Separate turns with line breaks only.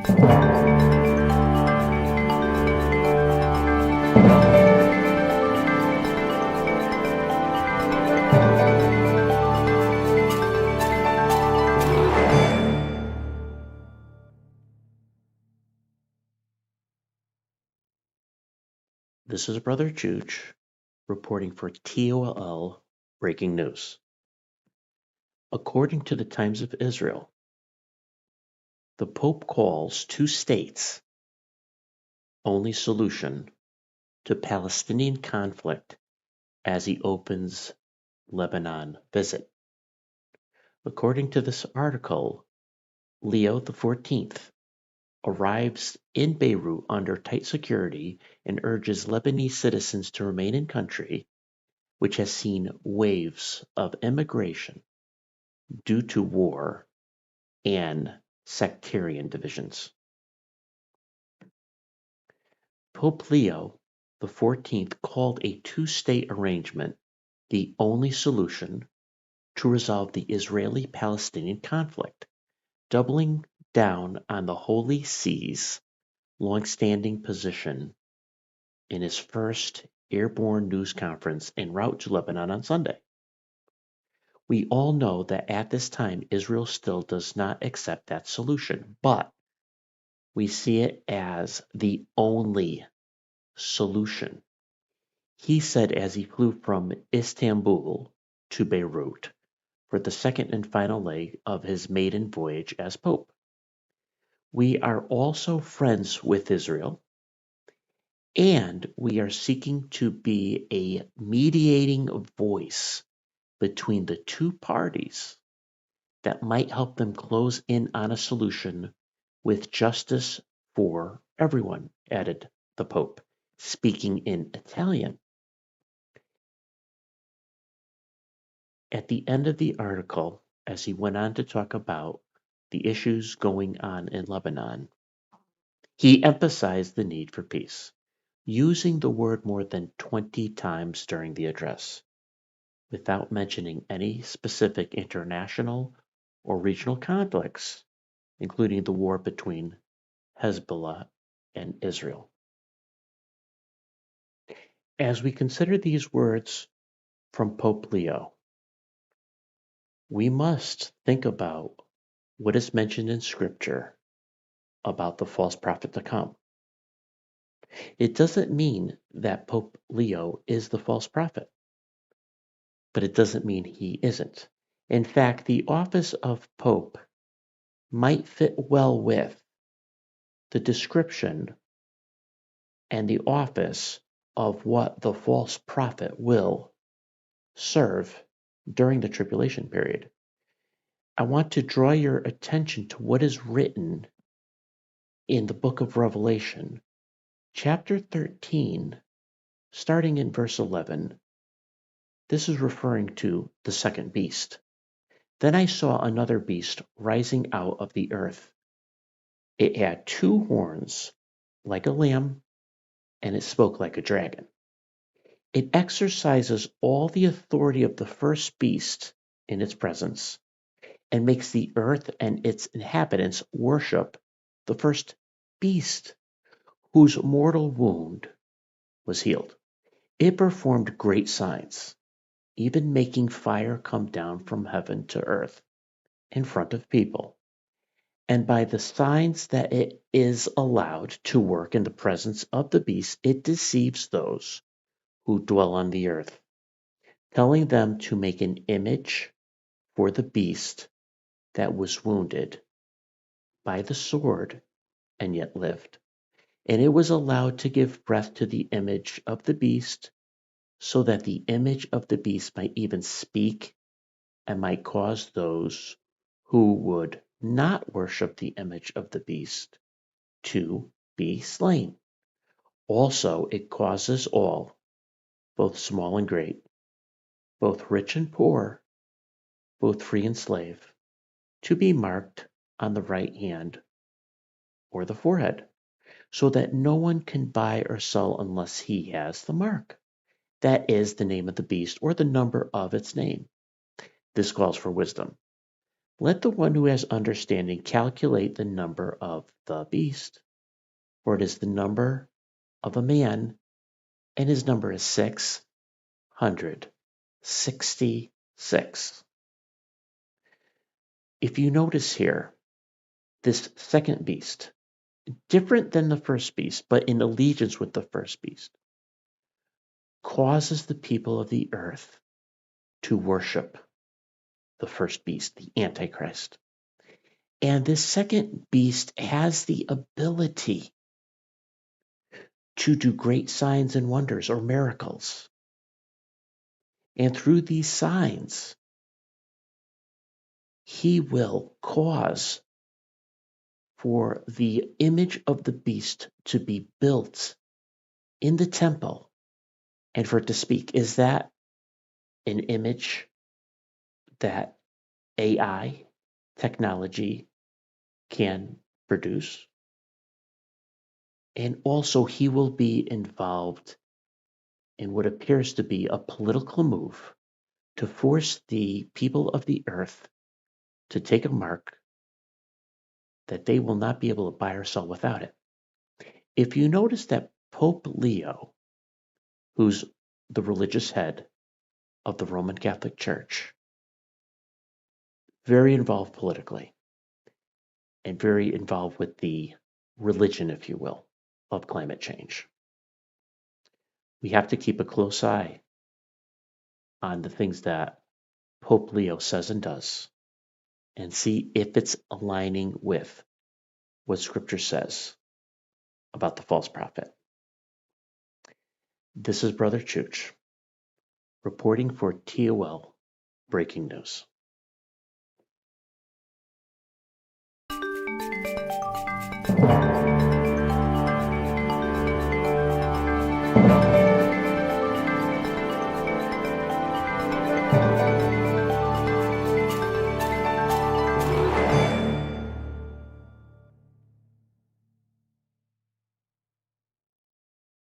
This is Brother Chooch reporting for TOL Breaking News. According to the Times of Israel, the Pope calls two states only solution to Palestinian conflict as he opens Lebanon visit. According to this article, Leo XIV arrives in Beirut under tight security and urges Lebanese citizens to remain in country, which has seen waves of immigration due to war and sectarian divisions. Pope Leo XIV called a two-state arrangement the only solution to resolve the Israeli-Palestinian conflict, doubling down on the Holy See's long-standing position in his first airborne news conference en route to Lebanon on Sunday. We all know that at this time Israel still does not accept that solution, but we see it as the only solution. He said as he flew from Istanbul to Beirut for the second and final leg of his maiden voyage as Pope. We are also friends with Israel, and we are seeking to be a mediating voice between the two parties that might help them close in on a solution with justice for everyone, added the Pope, speaking in Italian. At the end of the article, as he went on to talk about the issues going on in Lebanon, he emphasized the need for peace, using the word more than 20 times during the address, without mentioning any specific international or regional conflicts, including the war between Hezbollah and Israel. As we consider these words from Pope Leo, we must think about what is mentioned in Scripture about the false prophet to come. It doesn't mean that Pope Leo is the false prophet, but it doesn't mean he isn't. In fact, the office of Pope might fit well with the description and the office of what the false prophet will serve during the tribulation period. I want to draw your attention to what is written in the book of Revelation, chapter 13, starting in verse 11. This is referring to the second beast. Then I saw another beast rising out of the earth. It had two horns like a lamb, and it spoke like a dragon. It exercises all the authority of the first beast in its presence, and makes the earth and its inhabitants worship the first beast, whose mortal wound was healed. It performed great signs, even making fire come down from heaven to earth in front of people. And by the signs that it is allowed to work in the presence of the beast, it deceives those who dwell on the earth, telling them to make an image for the beast that was wounded by the sword and yet lived. And it was allowed to give breath to the image of the beast, so that the image of the beast might even speak and might cause those who would not worship the image of the beast to be slain. Also, it causes all, both small and great, both rich and poor, both free and slave, to be marked on the right hand or the forehead, so that no one can buy or sell unless he has the mark. That is the name of the beast or the number of its name. This calls for wisdom. Let the one who has understanding calculate the number of the beast, for it is the number of a man, and his number is 666. If you notice here, this second beast, different than the first beast, but in allegiance with the first beast, causes the people of the earth to worship the first beast, the Antichrist. And this second beast has the ability to do great signs and wonders or miracles. And through these signs, he will cause for the image of the beast to be built in the temple and for it to speak. Is that an image that AI technology can produce? And also, he will be involved in what appears to be a political move to force the people of the earth to take a mark that they will not be able to buy or sell without it. If you notice that Pope Leo, who's the religious head of the Roman Catholic Church, very involved politically and very involved with the religion, if you will, of climate change. We have to keep a close eye on the things that Pope Leo says and does and see if it's aligning with what Scripture says about the false prophet. This is Brother Chooch reporting for TOL Breaking News.